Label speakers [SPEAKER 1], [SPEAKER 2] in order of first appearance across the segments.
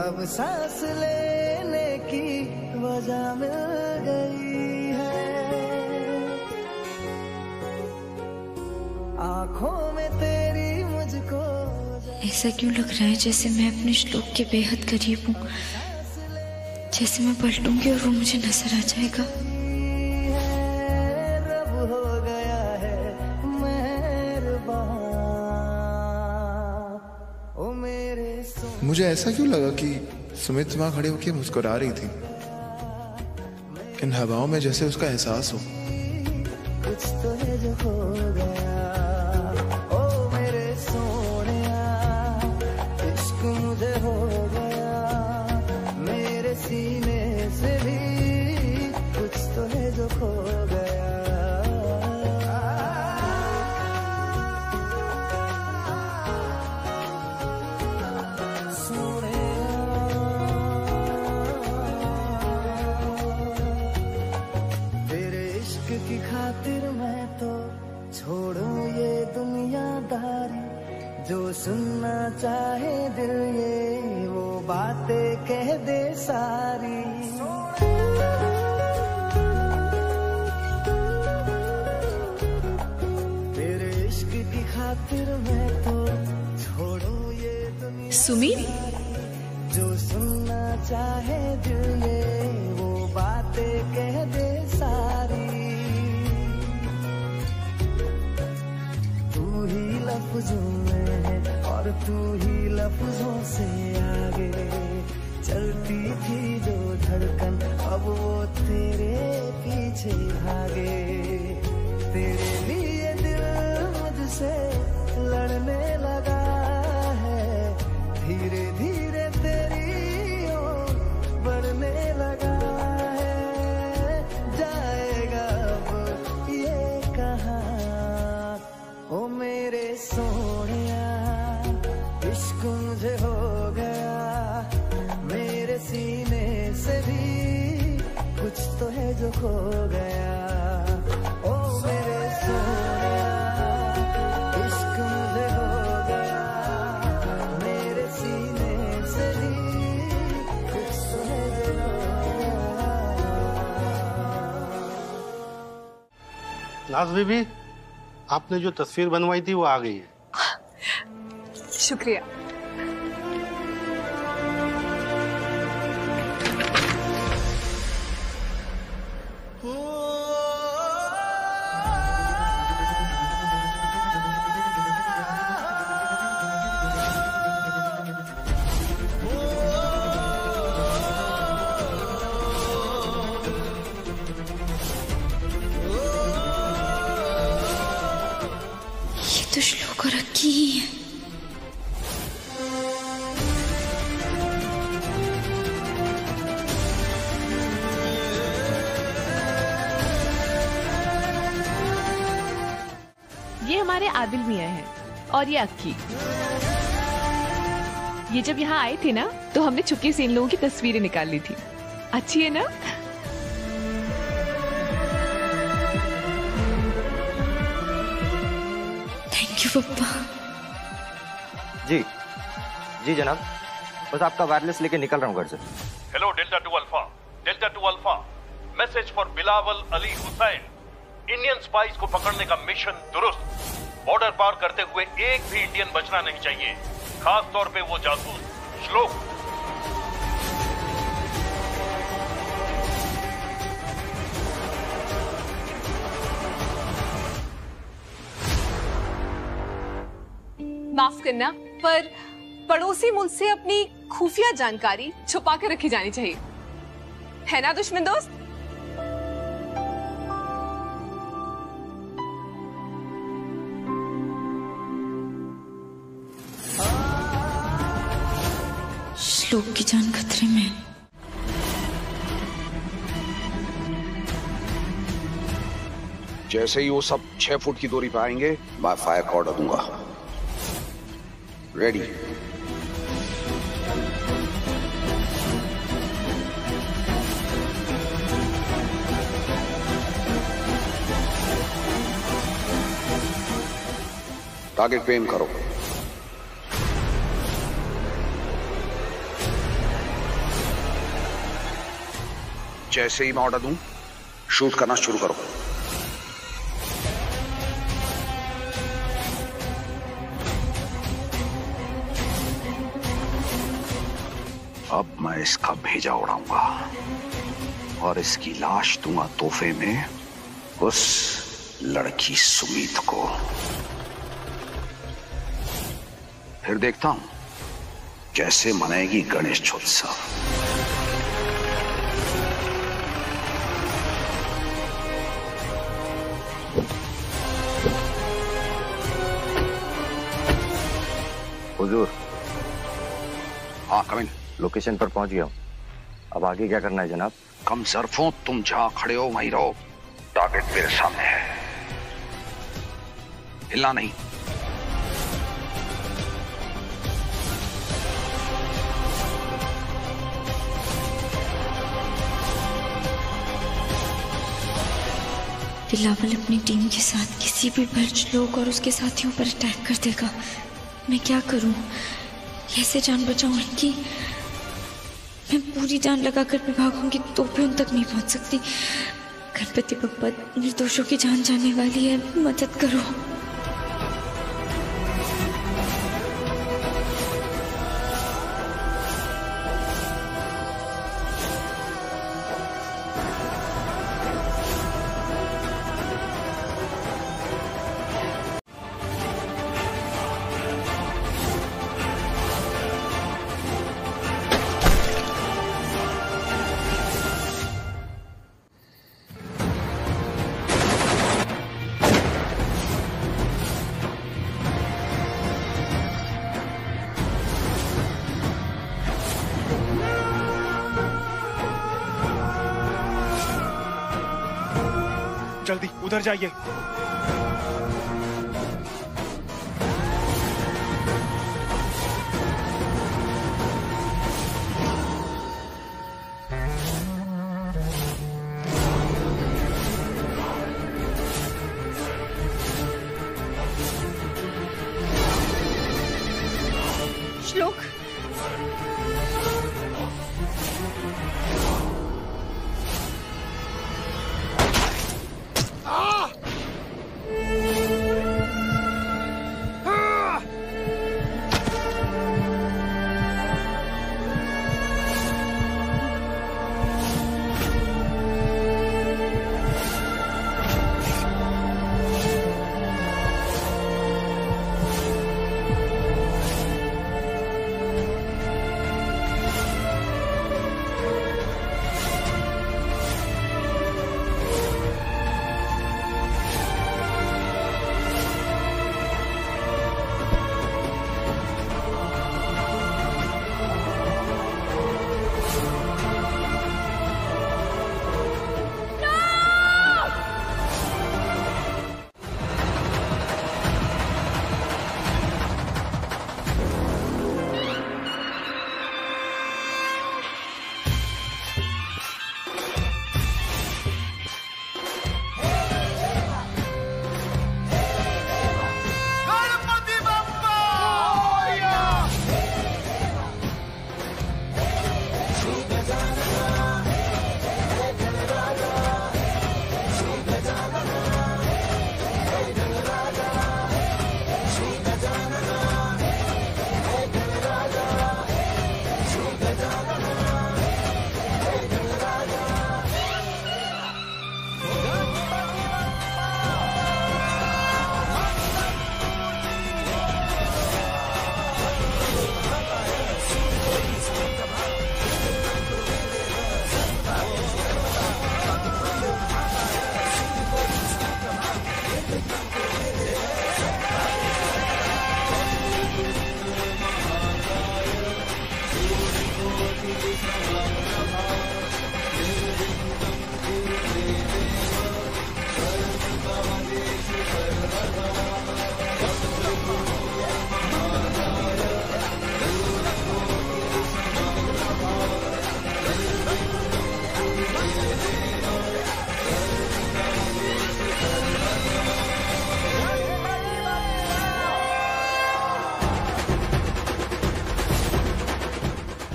[SPEAKER 1] अब सांस लेने की वजह मिल गई है, आंखों में तेरी मुझको।
[SPEAKER 2] ऐसा क्यों लग रहा है जैसे मैं अपने श्लोक के बेहद करीब हूँ, जैसे मैं पलटूंगी और वो मुझे नजर आ जाएगा।
[SPEAKER 1] रब हो गया है मेहरबान, ओ मेरे
[SPEAKER 3] मुझे ऐसा क्यों लगा कि सुमित वहां खड़े होकर मुस्कुरा रही थी, इन हवाओं में जैसे उसका एहसास हो।
[SPEAKER 1] कुछ तो है जो हो गया, ओ मेरे सोनिया, इश्क मुझे हो गया, मेरे सीने से भी कुछ तो है जो खो गया। की खातिर मैं तो छोड़ूं ये दुनियादारी, जो सुनना चाहे दिल ये वो बातें कह दे सारी। तेरे इश्क की खातिर मैं तो छोड़ूं ये दुनिया।
[SPEAKER 4] सुमी,
[SPEAKER 1] जो सुनना चाहे दिल ये वो बातें कह दे सारी। लफ्जों में है और तू ही लफ्जों से आगे, चलती थी जो धड़कन अब वो तेरे पीछे भागे। तेरे लिए दिल मुझसे लड़ने लगा है, धीरे धीरे तेरी ओर बढ़ने लगा है, जाएगा अब ये कहाँ। ओ मेरे सोनिया, इश्क मुझे हो गया, मेरे सीने से भी कुछ तो है जो खो गया। ओ मेरे सोनिया, इश्क मुझे हो गया, मेरे सीने से भी कुछ तो है जो खो गया।
[SPEAKER 5] नाज बीबी, आपने जो तस्वीर बनवाई थी वो आ गई है।
[SPEAKER 4] शुक्रिया।
[SPEAKER 2] तो श्लोक और अक्की ही है।
[SPEAKER 4] ये हमारे आदिल मियाँ हैं और ये अक्की। ये जब यहाँ आए थे ना तो हमने छुपके से इन लोगों की तस्वीरें निकाल ली थी। अच्छी है ना?
[SPEAKER 2] थैंक यू पप्पा।
[SPEAKER 6] जी जी जनाब, बस आपका वायरलेस लेके निकल रहा हूँ घर से।
[SPEAKER 7] Hello delta 2 alpha, delta 2 alpha, message for Bilawal Ali Hussain. Indian spice को पकड़ने का मिशन दुरुस्त। बॉर्डर पार करते हुए एक भी इंडियन बचना नहीं चाहिए, खास तौर पे वो जासूस श्लोक।
[SPEAKER 4] माफ करना, पर पड़ोसी मुल्क से अपनी खुफिया जानकारी छुपा के रखी जानी चाहिए, है ना दुश्मन दोस्त?
[SPEAKER 2] श्लोक की जान खतरे में।
[SPEAKER 8] जैसे ही वो सब 6 फुट की दूरी पर आएंगे, मैं फायर का ऑर्डर दूंगा। रेडी। टारगेट पे एम करो। जैसे ही मैं ऑर्डर दूं, शूट करना शुरू करो। अब मैं इसका भेजा उड़ाऊंगा और इसकी लाश दूंगा तोहफे में उस लड़की सुमीत को। फिर देखता हूं कैसे मनाएगी गणेश उत्सव।
[SPEAKER 6] हुजूर।
[SPEAKER 8] हाँ कमिन।
[SPEAKER 6] लोकेशन पर पहुंच गया हूं। अब आगे क्या करना है जनाब?
[SPEAKER 8] कम ज़र्फों, तुम जहां खड़े हो वहीं रहो। टारगेट मेरे सामने है, हिलना नहीं।
[SPEAKER 2] बिलावल अपनी टीम के साथ किसी भी भर्ज लोग और उसके साथियों पर अटैक कर देगा। मैं क्या करूं? कैसे जान बचाऊं इनकी? मैं पूरी जान लगाकर भी भागूंगी तो भी उन तक नहीं पहुंच सकती। गणपति बप्पा, निर्दोषों की जान जाने वाली है, मदद करो।
[SPEAKER 9] जल्दी उधर जाइए।
[SPEAKER 4] श्लोक,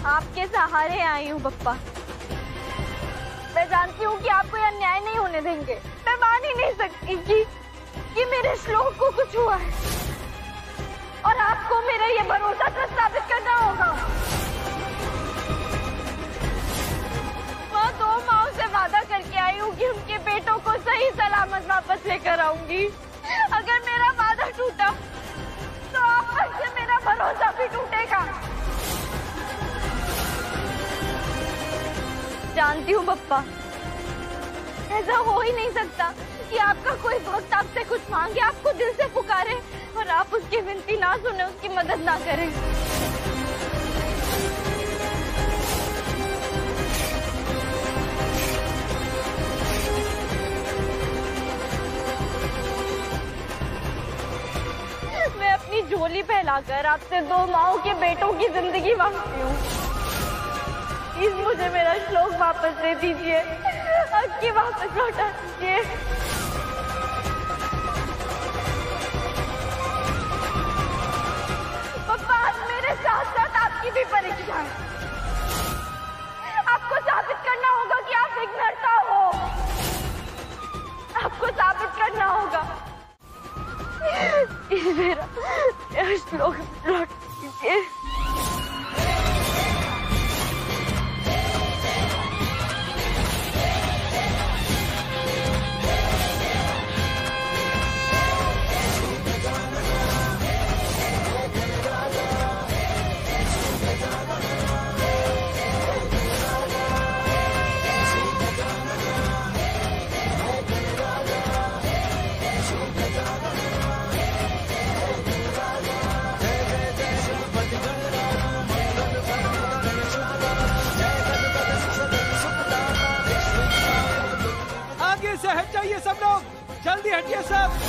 [SPEAKER 10] आपके सहारे आई हूँ बप्पा। मैं जानती हूँ कि आपको यह अन्याय नहीं होने देंगे। मैं मान ही नहीं सकती कि मेरे श्लोक को कुछ हुआ है और आपको मेरा ये भरोसा साबित करना होगा। मैं 2 माह से वादा करके आई हूँ कि उनके बेटों को सही सलामत वापस लेकर आऊंगी। अगर मेरा वादा टूटा तो आप पर से मेरा भरोसा भी टूटेगा। जानती हूँ पप्पा, ऐसा हो ही नहीं सकता कि आपका कोई भक्त आपसे कुछ मांगे, आपको दिल से पुकारे और आप उसकी विनती ना सुने, उसकी मदद ना करें। मैं अपनी झोली फैलाकर आपसे 2 माहों के बेटों की जिंदगी मांगती हूँ। प्लीज मुझे मेरा श्लोक वापस दे दीजिए, अक्की वापस लौटा दीजिए। पापा, आज मेरे साथ साथ आपकी भी परीक्षा है। आपको साबित करना होगा कि आप विघ्नहर्ता हो। आपको साबित करना होगा। मेरा श्लोक लौट दीजिए।
[SPEAKER 11] हट जाइए सब लोग, जल्दी हटिए सब।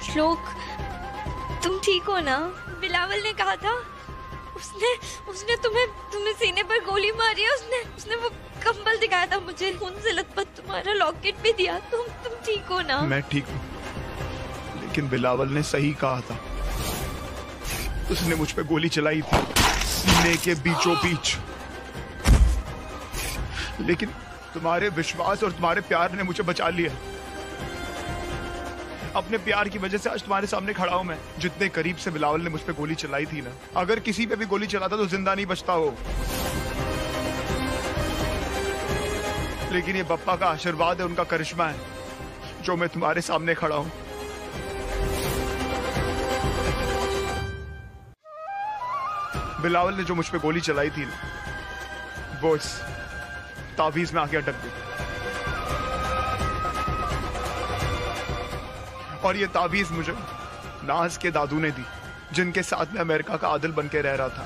[SPEAKER 2] श्लोक, तुम ठीक हो ना? बिलावल ने कहा था, उसने तुम्हें सीने पर गोली मारी है। उसने वो कंबल दिखाया था मुझे, खून से लथपथ तुम्हारा लॉकेट भी दिया। तुम ठीक हो ना?
[SPEAKER 3] मैं ठीक हूँ, लेकिन बिलावल ने सही कहा था। उसने मुझ पे गोली चलाई थी सीने के बीचों बीच, लेकिन तुम्हारे विश्वास और तुम्हारे प्यार ने मुझे बचा लिया। अपने प्यार की वजह से आज तुम्हारे सामने खड़ा हूं मैं। जितने करीब से बिलावल ने मुझ पे गोली चलाई थी ना, अगर किसी पे भी गोली चलाता तो जिंदा नहीं बचता वो। लेकिन ये बप्पा का आशीर्वाद है, उनका करिश्मा है, जो मैं तुम्हारे सामने खड़ा हूं। बिलावल ने जो मुझ पे गोली चलाई थी ना, वो इस तावीज में आके अटक गई। और ये ताबीज मुझे नाज के दादू ने दी, जिनके साथ मैं अमेरिका का आदिल बन के रह रहा था।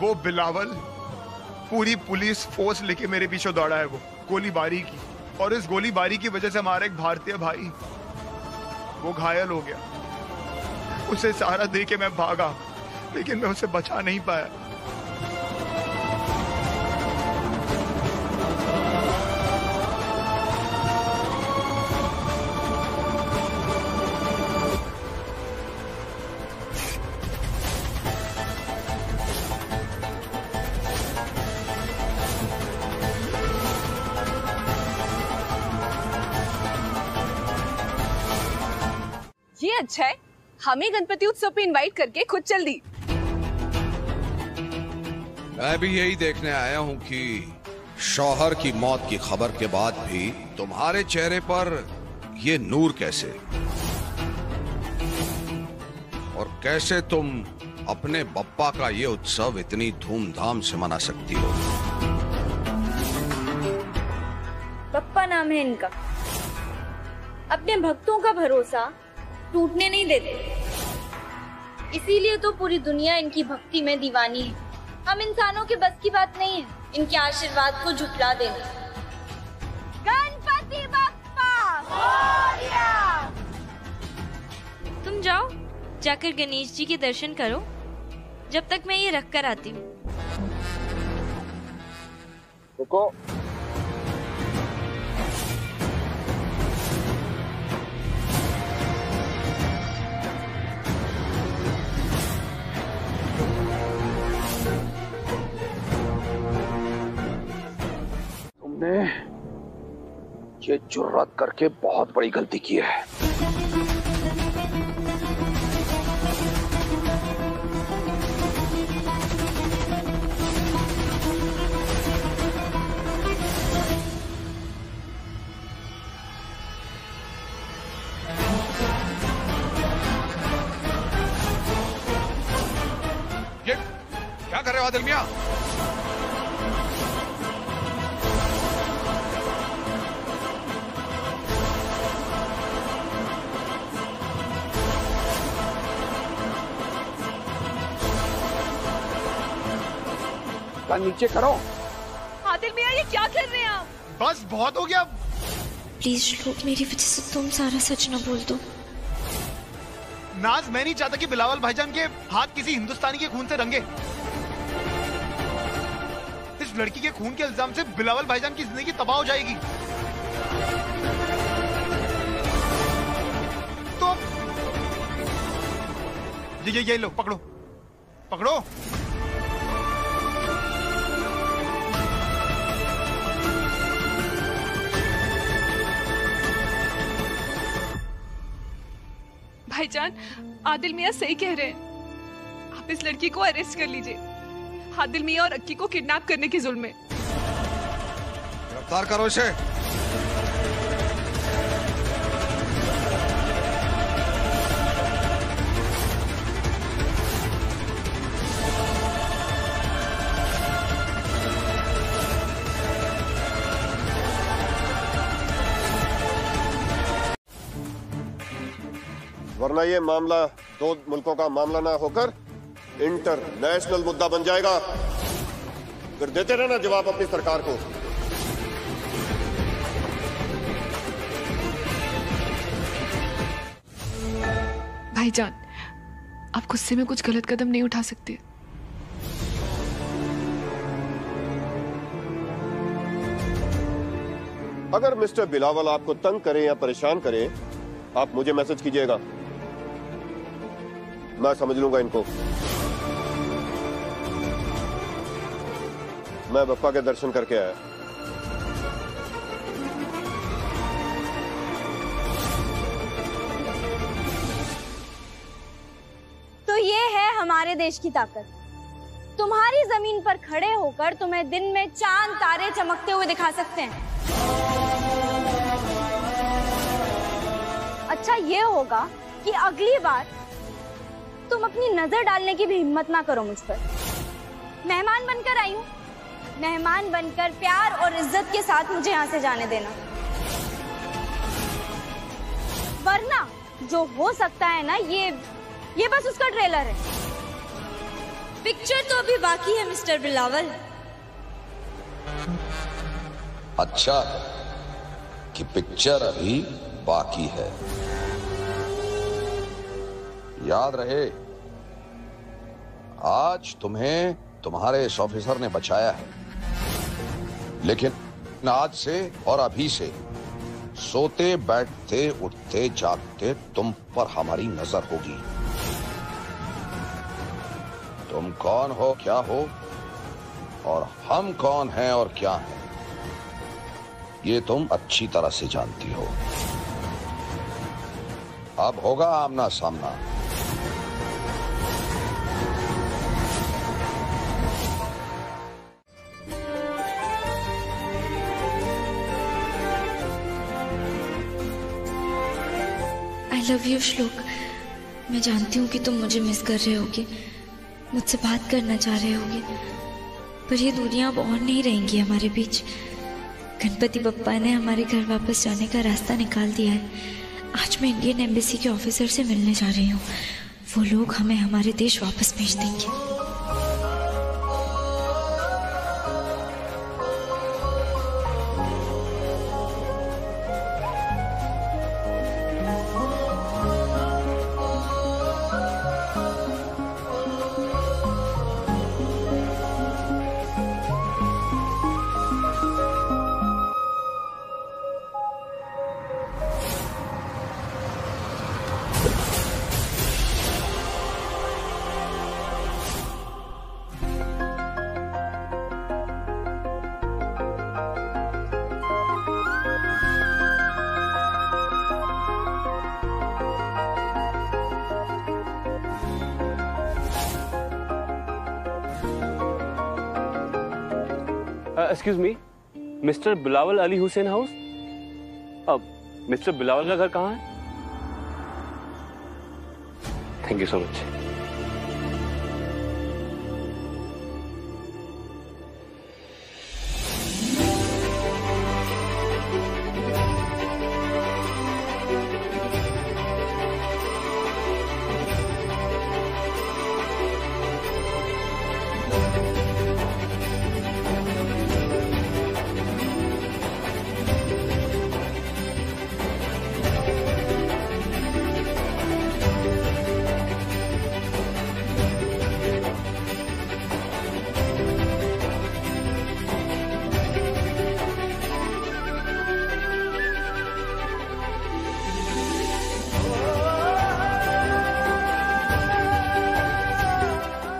[SPEAKER 3] वो बिलावल पूरी पुलिस फोर्स लेके मेरे पीछे दौड़ा है, वो गोलीबारी की, और इस गोलीबारी की वजह से हमारा एक भारतीय भाई वो घायल हो गया। उसे सहारा दे के मैं भागा, लेकिन मैं उसे बचा नहीं पाया।
[SPEAKER 4] ये अच्छा है, हमें गणपति उत्सव पे इनवाइट करके खुद चल दी।
[SPEAKER 8] मैं भी यही देखने आया हूँ कि शौहर की मौत की खबर के बाद भी तुम्हारे चेहरे पर ये नूर कैसे, और कैसे तुम अपने बप्पा का ये उत्सव इतनी धूमधाम से मना सकती हो।
[SPEAKER 10] बप्पा नाम है इनका, अपने भक्तों का भरोसा टूटने नहीं देते, इसीलिए तो पूरी दुनिया इनकी भक्ति में दीवानी है। हम इंसानों के बस की बात नहीं है इनके आशीर्वाद को झुठला देना। गणपति बप्पा मोरया।
[SPEAKER 2] तुम जाओ, जाकर गणेश जी के दर्शन करो, जब तक मैं ये रख कर आती हूँ।
[SPEAKER 12] रुको,
[SPEAKER 8] तुमने ये जुर्रत करके बहुत बड़ी गलती की है। ये क्या कर रहे हो आदिल मियां? नीचे करो।
[SPEAKER 4] आदिल मियां, ये क्या कर रहे हैं आप?
[SPEAKER 3] बस बहुत हो गया।
[SPEAKER 2] प्लीज श्लोक, मेरी वजह से तुम सारा सच न बोल दो।
[SPEAKER 3] नाज, मैं नहीं चाहता कि बिलावल भाईजान के हाथ किसी हिंदुस्तानी के खून से रंगे। इस लड़की के खून के इल्जाम से बिलावल भाईजान की जिंदगी तबाह हो जाएगी। तो ये लो, पकड़ो पकड़ो।
[SPEAKER 4] भाईजान, आदिल मियां सही कह रहे हैं, आप इस लड़की को अरेस्ट कर लीजिए। आदिल मियां और अक्की को किडनैप करने के जुल्म में।
[SPEAKER 8] गिरफ्तार करो इसे।
[SPEAKER 12] वरना ये मामला दो मुल्कों का मामला ना होकर इंटरनेशनल मुद्दा बन जाएगा। फिर देते रहना जवाब अपनी सरकार को।
[SPEAKER 4] भाईजान, आप गुस्से में कुछ गलत कदम नहीं उठा सकते।
[SPEAKER 12] अगर मिस्टर बिलावल आपको तंग करें या परेशान करें, आप मुझे मैसेज कीजिएगा, मैं समझ लूंगा इनको। मैं बप्पा के दर्शन करके आया।
[SPEAKER 10] तो ये है हमारे देश की ताकत। तुम्हारी जमीन पर खड़े होकर तुम्हें दिन में चांद तारे चमकते हुए दिखा सकते हैं। अच्छा ये होगा कि अगली बार तुम अपनी नजर डालने की भी हिम्मत ना करो मुझ पर। मेहमान बनकर आई हूँ, मेहमान बनकर प्यार और इज्जत के साथ मुझे यहाँ से जाने देना, वरना जो हो सकता है ना ये बस उसका ट्रेलर है।
[SPEAKER 2] पिक्चर तो अभी बाकी है मिस्टर बिलावल।
[SPEAKER 8] अच्छा कि पिक्चर अभी बाकी है। याद रहे, आज तुम्हें तुम्हारे इस ऑफिसर ने बचाया है, लेकिन आज से और अभी से सोते बैठते उठते जागते तुम पर हमारी नजर होगी। तुम कौन हो, क्या हो, और हम कौन हैं और क्या हैं, ये तुम अच्छी तरह से जानती हो। अब होगा आमना सामना।
[SPEAKER 2] आई लव यू श्लोक। मैं जानती हूँ कि तुम मुझे मिस कर रहे होगे, मुझसे बात करना चाह रहे होगे, पर ये दूरियां अब और नहीं रहेंगी हमारे बीच। गणपति बप्पा ने हमारे घर वापस जाने का रास्ता निकाल दिया है। आज मैं इंडियन एम्बेसी के ऑफिसर से मिलने जा रही हूँ। वो लोग हमें हमारे देश वापस भेज देंगे।
[SPEAKER 13] Excuse me, mister Bilawal Ali Hussain house? अब मिस्टर बिलावल का घर कहाँ है? Thank you so much.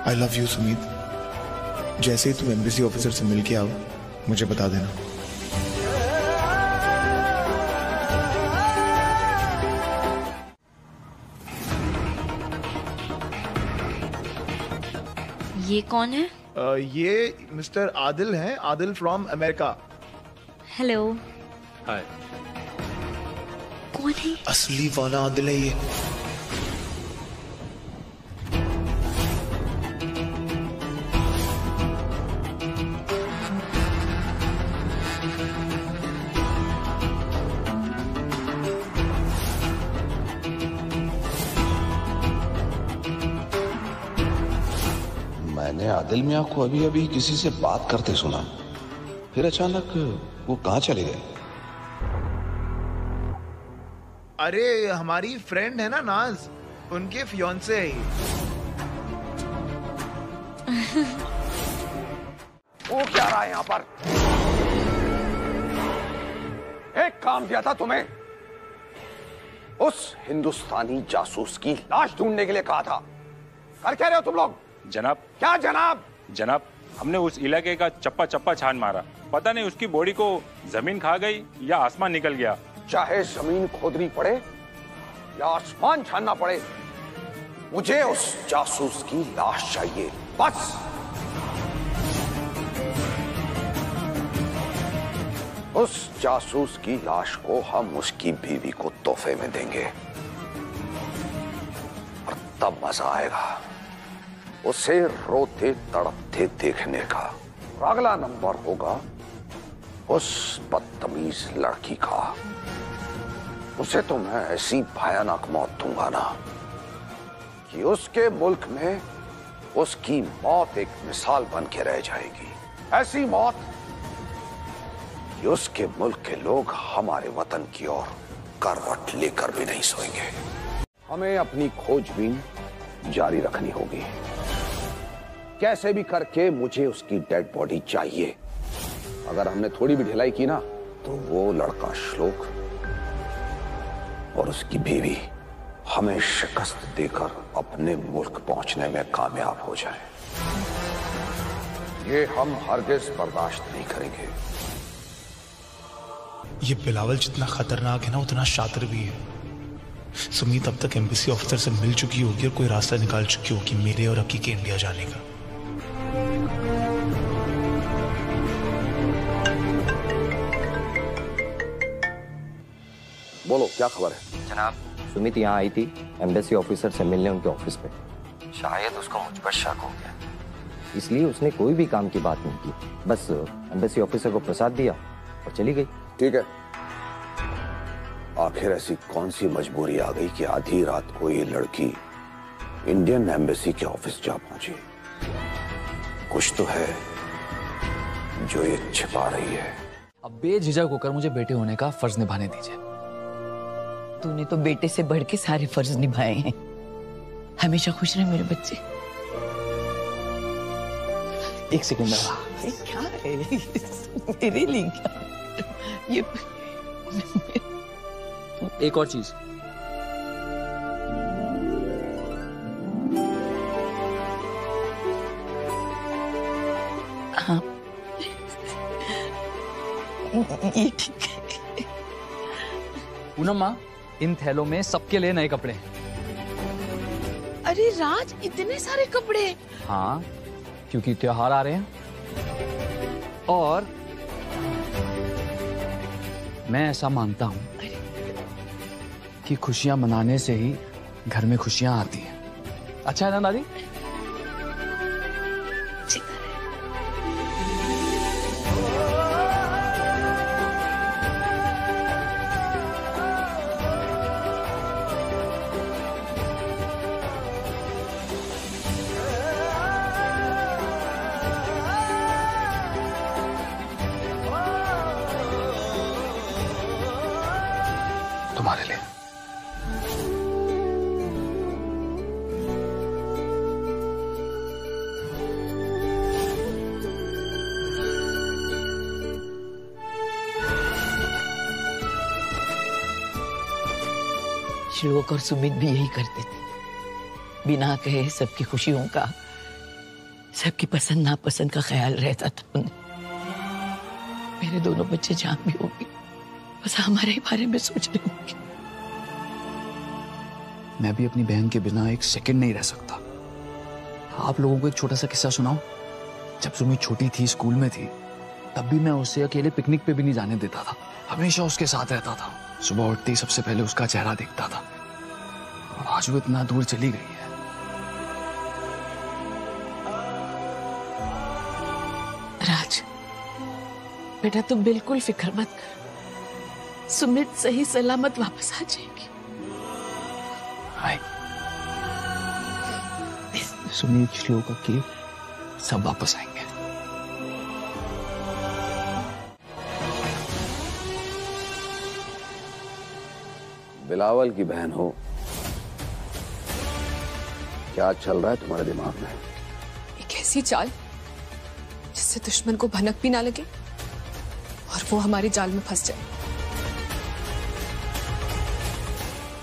[SPEAKER 3] I love you Sumeet. जैसे ही तुम एम्बेसी ऑफिसर से मिल के आओ मुझे बता देना।
[SPEAKER 2] ये कौन है?
[SPEAKER 3] ये मिस्टर आदिल हैं, आदिल फ्रॉम अमेरिका।
[SPEAKER 2] हेलो।
[SPEAKER 13] हाय।
[SPEAKER 2] कौन है?
[SPEAKER 3] असली वाला आदिल है ये।
[SPEAKER 8] मैंने आदिल मियां को अभी अभी किसी से बात करते सुना, फिर अचानक वो कहाँ चले गए?
[SPEAKER 3] अरे हमारी फ्रेंड है ना नाज, उनके फियांसे है ये।
[SPEAKER 8] वो क्या रहा है यहाँ पर? एक काम किया था तुम्हें, उस हिंदुस्तानी जासूस की लाश ढूंढने के लिए कहा था। कर क्या रहे हो तुम लोग?
[SPEAKER 14] जनाब।
[SPEAKER 8] क्या जनाब?
[SPEAKER 14] जनाब, हमने उस इलाके का चप्पा चप्पा छान मारा, पता नहीं उसकी बॉडी को जमीन खा गई या आसमान निकल गया।
[SPEAKER 8] चाहे जमीन खोदनी पड़े या आसमान छानना पड़े, मुझे उस जासूस की लाश चाहिए, बस। उस जासूस की लाश को हम उसकी बीवी को तोहफे में देंगे, और तब मजा आएगा उसे रोते तड़पते देखने का। और अगला नंबर होगा उस बदतमीज लड़की का। उसे तो मैं ऐसी भयानक मौत दूंगा ना कि उसके मुल्क में उसकी मौत एक मिसाल बन के रह जाएगी। ऐसी मौत कि उसके मुल्क के लोग हमारे वतन की ओर करवट लेकर भी नहीं सोएंगे। हमें अपनी खोजबीन जारी रखनी होगी। कैसे भी करके मुझे उसकी डेड बॉडी चाहिए। अगर हमने थोड़ी भी ढिलाई की ना तो वो लड़का श्लोक और उसकी बीवी हमें शिकस्त देकर अपने मुल्क पहुंचने में कामयाब हो जाए। ये हम हरगिज बर्दाश्त नहीं करेंगे।
[SPEAKER 15] ये बिलावल जितना खतरनाक है ना उतना शातिर भी है। सुमीत अब तक एम्बेसी ऑफिसर से मिल चुकी होगी और कोई रास्ता निकाल चुकी होगी मेरे और अक्की के इंडिया जाने का।
[SPEAKER 8] बोलो क्या खबर है?
[SPEAKER 6] जनाब, सुमित यहाँ आई थी एम्बेसी ऑफिसर से मिलने उनके ऑफिस पे। शायद उसको मुझ पर शक हो गया, इसलिए उसने कोई भी काम की बात नहीं की। बस एम्बेसी ऑफिसर को प्रसाद दिया और चली गई।
[SPEAKER 8] ठीक है, आखिर ऐसी कौन सी मजबूरी आ गई कि आधी रात को ये लड़की इंडियन एम्बेसी के ऑफिस जा पहुंची? कुछ तो है जो ये छिपा रही है।
[SPEAKER 16] अब बेझिझक होकर मुझे बेटे होने का फर्ज निभाने दीजिए।
[SPEAKER 17] तूने तो बेटे से बढ़ के सारे फर्ज निभाए हैं। हमेशा खुश रहे मेरे बच्चे।
[SPEAKER 16] एक सेकंड
[SPEAKER 17] क्या है मेरे लिए? क्या ये
[SPEAKER 16] एक और चीज,
[SPEAKER 17] हाँ ये ठीक है।
[SPEAKER 16] पूनम माँ, इन थैलों में सबके लिए नए कपड़े हैं।
[SPEAKER 17] अरे राज, इतने सारे कपड़े?
[SPEAKER 16] हाँ, क्योंकि त्योहार आ रहे हैं और मैं ऐसा मानता हूं कि खुशियां मनाने से ही घर में खुशियां आती हैं। अच्छा है ना दादी? तुम्हारे लिए।
[SPEAKER 17] श्लोक और सुमित भी यही करते थे। बिना कहे सबकी खुशियों का, सबकी पसंद नापसंद का ख्याल रहता था उन्हें। मेरे दोनों बच्चे जहां भी होंगे बस हमारे ही बारे में सोच रहे होंगे।
[SPEAKER 16] मैं भी अपनी बहन के बिना एक सेकंड नहीं रह सकता। आप लोगों को एक छोटा सा किस्सा सुनाऊं? जब सुमित छोटी थी, स्कूल में थी, तब भी मैं उसे अकेले पिकनिक पे भी नहीं जाने देता था। हमेशा उसके साथ रहता था। सुबह उठते ही सबसे पहले उसका चेहरा दिखता था। और आज वो इतना दूर चली गई है।
[SPEAKER 17] राज बेटा, तुम बिल्कुल फिक्र मत कर। सुमित सही सलामत वापस आ जाएगी।
[SPEAKER 16] सुमित, श्लोक की सब वापस आएंगे।
[SPEAKER 8] बिलावल की बहन हो, क्या चल रहा है तुम्हारे दिमाग में?
[SPEAKER 4] एक ऐसी चाल जिससे दुश्मन को भनक भी ना लगे और वो हमारी जाल में फंस जाए।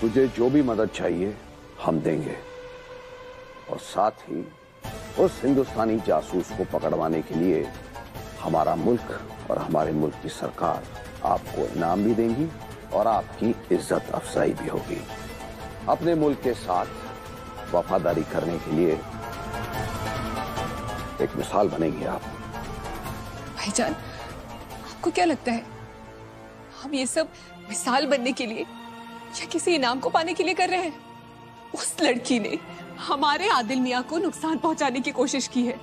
[SPEAKER 8] तुझे जो भी मदद चाहिए हम देंगे, और साथ ही उस हिंदुस्तानी जासूस को पकड़वाने के लिए हमारा मुल्क और हमारे मुल्क की सरकार आपको इनाम भी देंगी और आपकी इज्जत अफजाई भी होगी। अपने मुल्क के साथ वफादारी करने के लिए एक मिसाल बनेंगे आप।
[SPEAKER 4] भाईजान, आपको क्या लगता है हम ये सब मिसाल बनने के लिए या किसी इनाम को पाने के लिए कर रहे हैं? उस लड़की ने हमारे आदिल मियां को नुकसान पहुंचाने की कोशिश की है।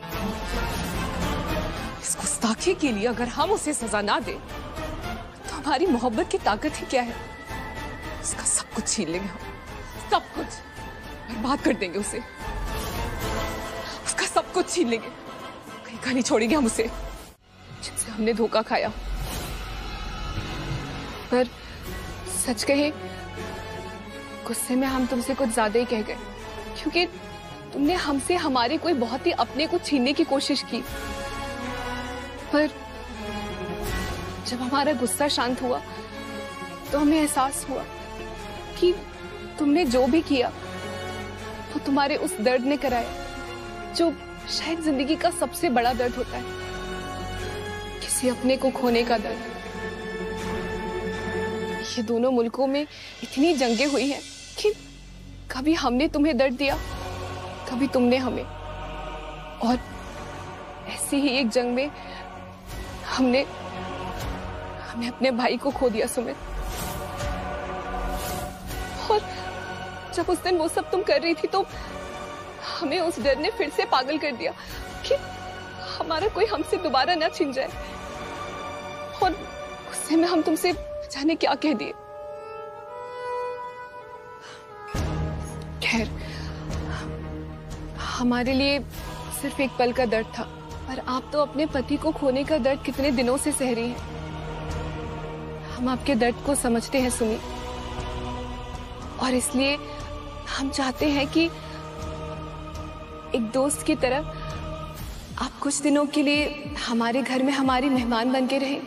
[SPEAKER 4] इस गुस्ताखी के लिए अगर हम उसे सजा ना दें तो हमारी मोहब्बत की ताकत ही क्या है? उसका सब कुछ छीन लेंगे हम, सब कुछ बर्बाद कर देंगे उसे, उसका सब कुछ छीन लेंगे, कहीं का नहीं छोड़ेंगे हम उसे जिससे हमने धोखा खाया। पर सच कहे गुस्से में हम तुमसे कुछ ज्यादा ही कह गए, क्योंकि तुमने हमसे हमारे कोई बहुत ही अपने को छीनने की कोशिश की। पर जब हमारा गुस्सा शांत हुआ तो हमें एहसास हुआ कि तुमने जो भी किया वो तुम्हारे उस दर्द ने कराया जो शायद जिंदगी का सबसे बड़ा दर्द होता है, किसी अपने को खोने का दर्द। ये दोनों मुल्कों में इतनी जंगें हुई हैं कि कभी हमने तुम्हें दर्द दिया, कभी तुमने हमें, और ऐसी ही एक जंग में हमने अपने भाई को खो दिया सुमित। और जब उस दिन वो सब तुम कर रही थी तो हमें उस डर ने फिर से पागल कर दिया कि हमारा कोई हमसे दोबारा ना छिन जाए, और गुस्से में हम तुमसे जाने क्या कह दिए। खैर, हमारे लिए सिर्फ एक पल का दर्द था, पर आप तो अपने पति को खोने का दर्द कितने दिनों से सह रही हैं। हम आपके दर्द को समझते हैं सुमी, और इसलिए हम चाहते हैं कि एक दोस्त की तरह आप कुछ दिनों के लिए हमारे घर में हमारी मेहमान बन के रहें।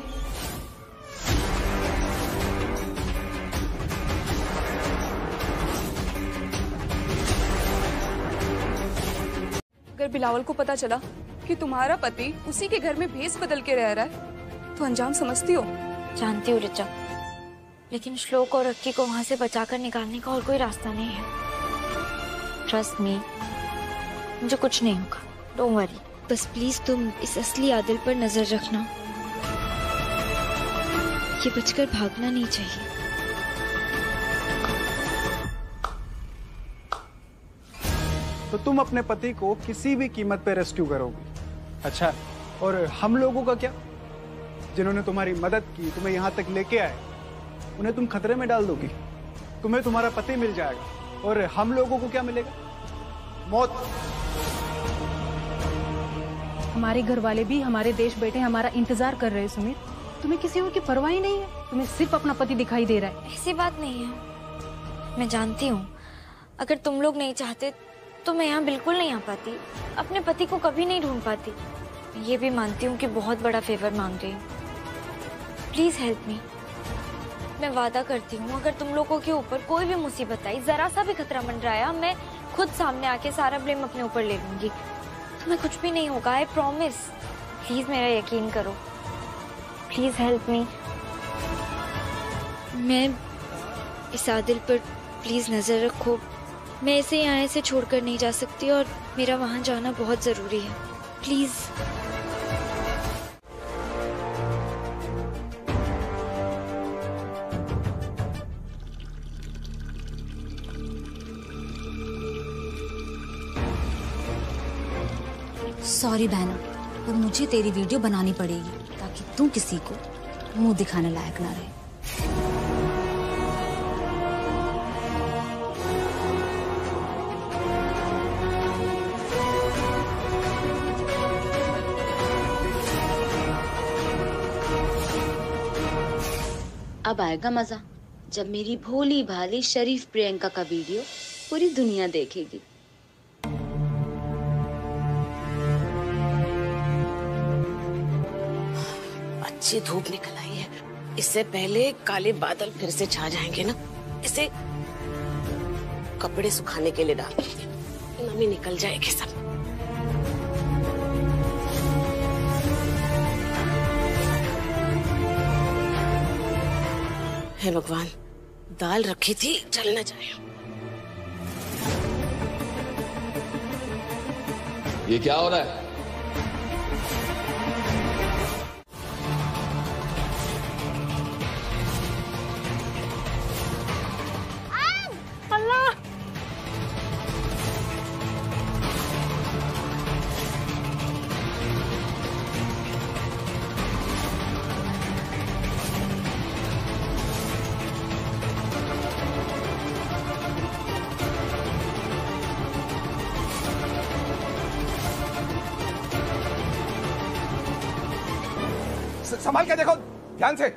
[SPEAKER 18] अगर बिलावल को पता चला कि तुम्हारा पति उसी के घर में भेस बदल के रह रहा है तो अंजाम समझती हो?
[SPEAKER 2] जानती हूँ ऋचा, लेकिन श्लोक और अक्की को वहां से बचाकर निकालने का और कोई रास्ता नहीं है। ट्रस्ट मी, मुझे कुछ नहीं होगा, डोंट वरी। बस प्लीज तुम इस असली आदिल पर नजर रखना, ये बचकर भागना नहीं चाहिए।
[SPEAKER 11] तो तुम अपने पति को किसी भी कीमत पे रेस्क्यू करोगे? अच्छा, और हम लोगों का क्या, जिन्होंने तुम्हारी मदद की, तुम्हें यहाँ तक लेके आए, उन्हें तुम खतरे में डाल दोगी? तुम्हें तुम्हारा पति मिल जाएगा और हम लोगों को क्या मिलेगा? मौत।
[SPEAKER 19] हमारे घर वाले भी हमारे देश बैठे हमारा इंतजार कर रहे हैं सुमित। तुम्हें किसी और की परवाह ही नहीं है, तुम्हें सिर्फ अपना पति दिखाई दे रहा है।
[SPEAKER 2] ऐसी बात नहीं है, मैं जानती हूँ अगर तुम लोग नहीं चाहते तो मैं यहाँ बिल्कुल नहीं आ पाती, अपने पति को कभी नहीं ढूंढ पाती। ये भी मानती हूँ कि बहुत बड़ा फेवर मांग रही हूँ, प्लीज हेल्प मी। मैं वादा करती हूँ अगर तुम लोगों के ऊपर कोई भी मुसीबत आई, जरा सा भी खतरा मंडराया, मैं खुद सामने आके सारा ब्लेम अपने ऊपर ले लूंगी। तुम्हें कुछ भी नहीं होगा, आई प्रॉमिस। प्लीज मेरा यकीन करो, प्लीज हेल्प मी। मैं इस आदिल पर प्लीज नजर रखो, मैं इसे यहाँ से छोड़कर नहीं जा सकती और मेरा वहां जाना बहुत जरूरी है, प्लीज।
[SPEAKER 20] सॉरी बहना, पर मुझे तेरी वीडियो बनानी पड़ेगी ताकि तू किसी को मुंह दिखाने लायक ना रहे।
[SPEAKER 21] अब आएगा मजा जब मेरी भोली भाली शरीफ प्रियंका का वीडियो पूरी दुनिया देखेगी।
[SPEAKER 17] अच्छी धूप निकल आई है, इससे पहले काले बादल फिर से छा जाएंगे ना, इसे कपड़े सुखाने के लिए डाल देंगे, नमी निकल जाएगी सब। हे भगवान, दाल रखी थी जल न जाए।
[SPEAKER 8] ये क्या हो रहा है? संभाल के देखो, ध्यान से।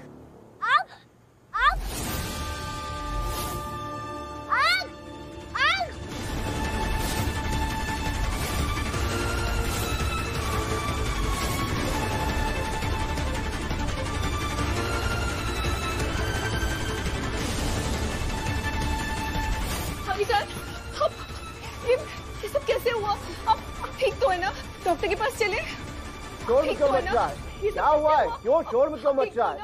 [SPEAKER 4] ये सब कैसे हुआ? अब ठीक तो है ना? डॉक्टर के पास चले?
[SPEAKER 1] शोर में क्यों मच रहा है? क्या हुआ है? क्यों शोर में क्यों मच रहा है?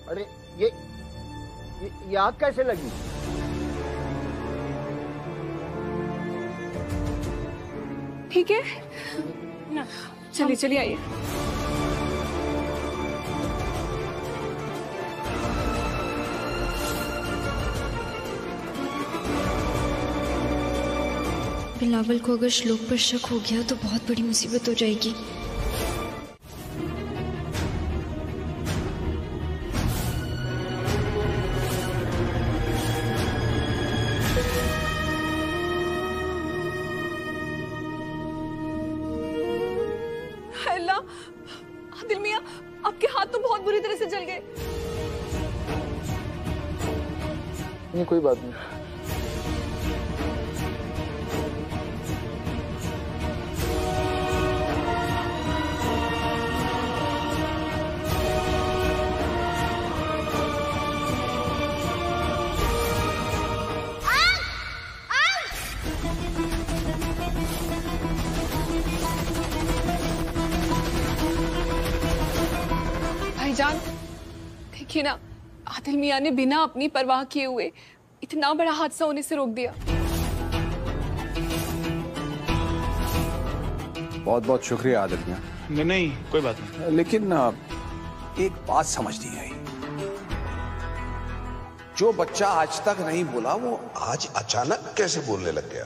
[SPEAKER 1] अरे ये आग कैसे लगी?
[SPEAKER 4] ठीक है ना? चलिए चलिए आइए।
[SPEAKER 2] बिलावल को अगर श्लोक पर शक हो गया तो बहुत बड़ी मुसीबत हो जाएगी।
[SPEAKER 4] अल्लाह, आदिल मियां, आपके हाथ तो बहुत बुरी तरह से जल गए।
[SPEAKER 16] नहीं, कोई बात नहीं।
[SPEAKER 4] भाईजान, देखिए ना, आदिल मियां ने बिना अपनी परवाह किए हुए इतना बड़ा हादसा होने से रोक दिया।
[SPEAKER 8] बहुत बहुत शुक्रिया आदिल मियां।
[SPEAKER 15] नहीं, कोई बात नहीं।
[SPEAKER 8] लेकिन एक बात समझ नहीं आई, जो बच्चा आज तक नहीं बोला वो आज अचानक कैसे बोलने लग गया?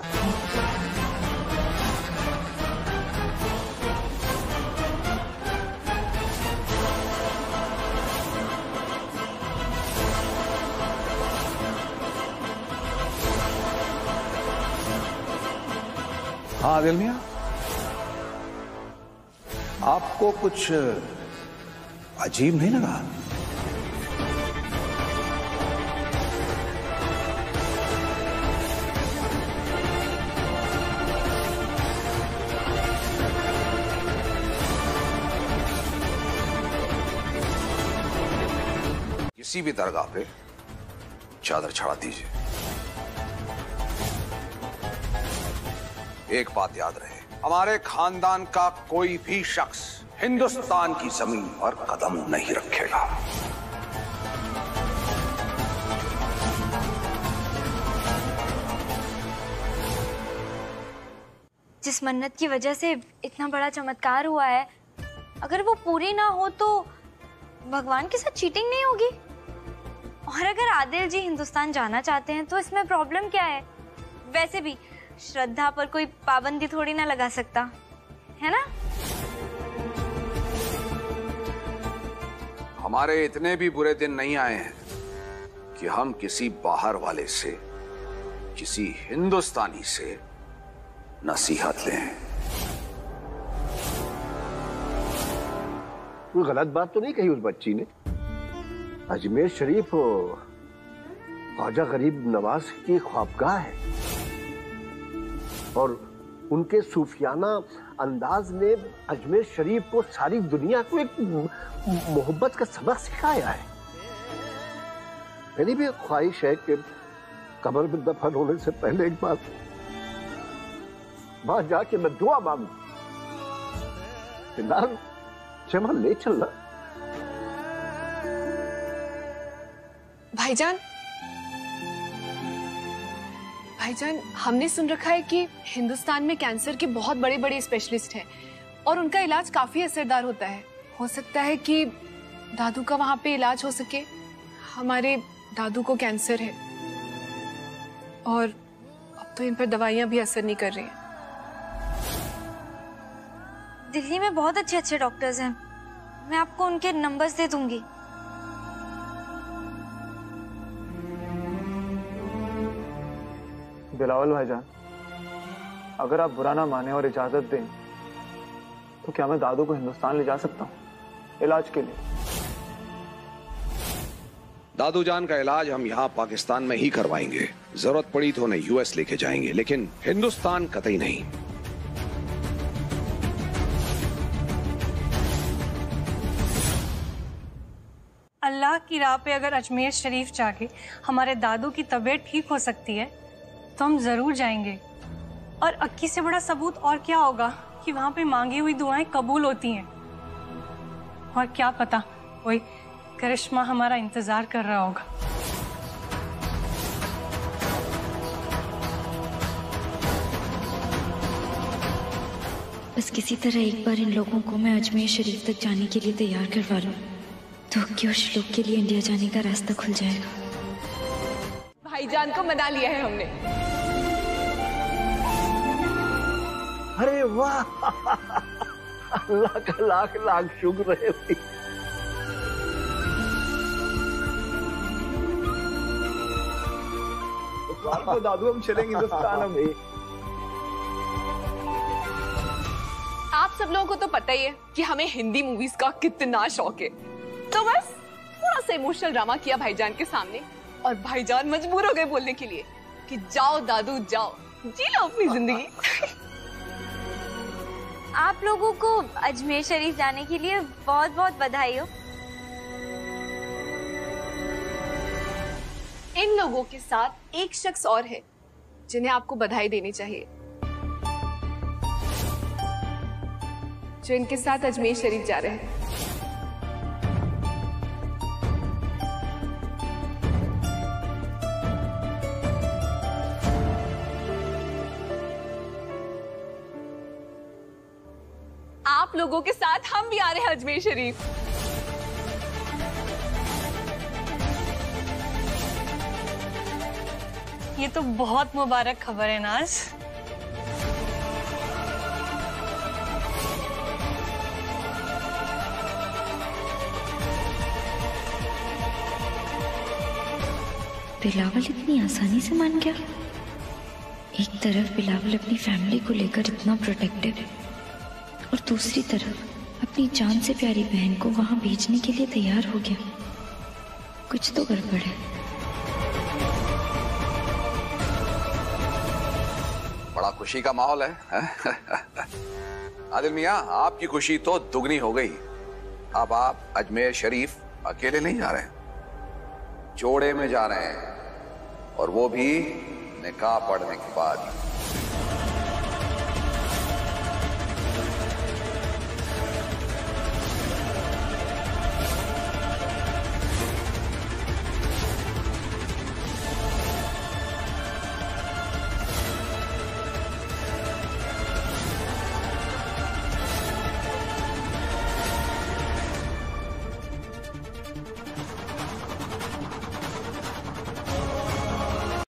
[SPEAKER 8] हाँ आदिल मियां, आपको कुछ अजीब नहीं लगा? किसी भी दरगाह पे चादर चढ़ा दीजिए। एक बात याद रहे, हमारे खानदान का कोई भी शख्स हिंदुस्तान की जमीन पर कदम नहीं रखेगा।
[SPEAKER 2] जिस मन्नत की वजह से इतना बड़ा चमत्कार हुआ है, अगर वो पूरी ना हो तो भगवान के साथ चीटिंग नहीं होगी। और अगर आदिल जी हिंदुस्तान जाना चाहते हैं तो इसमें प्रॉब्लम क्या है? वैसे भी श्रद्धा पर कोई पाबंदी थोड़ी ना लगा सकता है ना।
[SPEAKER 8] हमारे इतने भी बुरे दिन नहीं आए हैं कि हम किसी बाहर वाले से, किसी हिंदुस्तानी से नसीहत लें।
[SPEAKER 1] कोई गलत बात तो नहीं कही उस बच्ची ने? अजमेर शरीफ ख्वाजा गरीब नवाज की ख्वाबगाह है और उनके सूफियाना अंदाज ने अजमेर शरीफ को सारी दुनिया को एक मोहब्बत का सबक सिखाया है। मेरी भी ख्वाहिश है कि कब्र में दफन होने से पहले एक बार वहां जाके मैं दुआ मांगू, फिलहाल जमा ले चलना।
[SPEAKER 4] भाईजान, हमने सुन रखा है कि हिंदुस्तान में कैंसर के बहुत बड़े बड़े स्पेशलिस्ट हैं और उनका इलाज काफी असरदार होता है। हो सकता है कि दादू का वहां पे इलाज हो सके। हमारे दादू को कैंसर है और अब तो इन पर दवाइयां भी असर नहीं कर रही हैं।
[SPEAKER 2] दिल्ली में बहुत अच्छे अच्छे डॉक्टर्स हैं, मैं आपको उनके नंबर्स दे दूंगी।
[SPEAKER 11] बिलावल भाईजान, अगर आप बुरा ना माने और इजाजत दें तो क्या मैं दादू को हिंदुस्तान ले जा सकता हूँ इलाज के लिए?
[SPEAKER 8] दादू जान का इलाज हम यहाँ पाकिस्तान में ही करवाएंगे। जरूरत पड़ी तो उन्हें यूएस लेके जाएंगे, लेकिन हिंदुस्तान कतई नहीं।
[SPEAKER 19] अल्लाह की राह पे अगर अजमेर शरीफ जाके हमारे दादू की तबीयत ठीक हो सकती है तो हम जरूर जाएंगे। और अक्की से बड़ा सबूत और क्या होगा कि वहां पे मांगी हुई दुआएं कबूल होती हैं। और क्या पता कोई करिश्मा हमारा इंतजार कर रहा होगा।
[SPEAKER 2] बस किसी तरह एक बार इन लोगों को मैं अजमेर शरीफ तक जाने के लिए तैयार करवा लूं तो अक्की और श्लोक के लिए इंडिया जाने का रास्ता खुल जाएगा।
[SPEAKER 4] भाईजान को मना लिया है हमने।
[SPEAKER 1] अरे वाह, अल्लाह का लाख लाख शुक्र है भाई।
[SPEAKER 11] तो दादू हम चलेंगे हिंदुस्तान में।
[SPEAKER 4] आप सब लोगों को तो पता ही है कि हमें हिंदी मूवीज का कितना शौक है, तो बस थोड़ा सा इमोशनल ड्रामा किया भाईजान के सामने और भाईजान मजबूर हो गए बोलने के लिए कि जाओ दादू जाओ, जी लो अपनी जिंदगी।
[SPEAKER 10] आप लोगों को अजमेर शरीफ जाने के लिए बहुत बहुत बधाई हो।
[SPEAKER 4] इन लोगों के साथ एक शख्स और है जिन्हें आपको बधाई देनी चाहिए, जो इनके साथ अजमेर शरीफ जा रहे हैं। आप लोगों के साथ हम भी आ रहे हैं अजमेर शरीफ।
[SPEAKER 19] ये तो बहुत मुबारक खबर है नाज।
[SPEAKER 2] बिलावल इतनी आसानी से मान गया। एक तरफ बिलावल अपनी फैमिली को लेकर इतना प्रोटेक्टिव है और दूसरी तरफ अपनी जान से प्यारी बहन को वहां भेजने के लिए तैयार हो गया। कुछ तो गड़बड़ है।
[SPEAKER 8] बड़ा खुशी का माहौल है। आदिल मियां, आपकी खुशी तो दुगनी हो गई। अब आप अजमेर शरीफ अकेले नहीं जा रहे, जोड़े में जा रहे हैं, और वो भी निकाह पढ़ने के बाद।